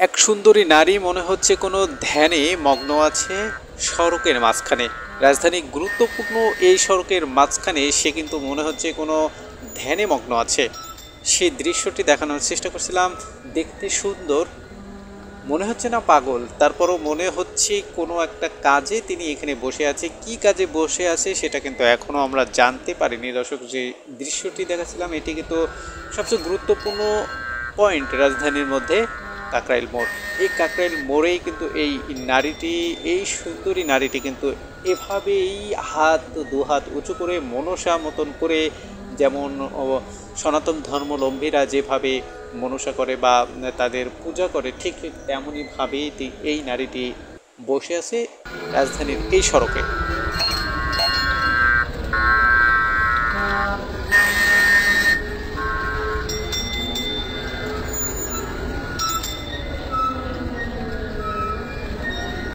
এক সুন্দরী নারী মনে হচ্ছে কোনো ধ্যানে মগ্ন আছে সড়কের মাঝখানে। রাজধানী গুরুত্বপূর্ণ এই সড়কের মাঝখানে সে কিন্তু মনে হচ্ছে কোনো ধ্যানে মগ্ন আছে। সেই দৃশ্যটি দেখানোর চেষ্টা করছিলাম। দেখতে সুন্দর, মনে হচ্ছে না পাগল, তারপরও মনে হচ্ছে কোনো একটা কাজে তিনি এখানে বসে আছে। কি কাজে বসে আছে সেটা কিন্তু এখনও আমরা জানতে পারিনি। দর্শক, যে দৃশ্যটি দেখাচ্ছিলাম এটি কিন্তু সবচেয়ে গুরুত্বপূর্ণ পয়েন্ট রাজধানীর মধ্যে, কাকরাইল মোড়। এই কাকরাইল মোড়েই কিন্তু এই নারীটি, এই সুন্দরী নারীটি কিন্তু এভাবেই দুহাত উঁচু করে মনসা মতন করে, যেমন সনাতন ধর্মাবলম্বীরা যেভাবে মনসা করে বা তাদের পূজা করে, ঠিক তেমনইভাবেই এই নারীটি বসে আছে রাজধানীর এই সড়কে।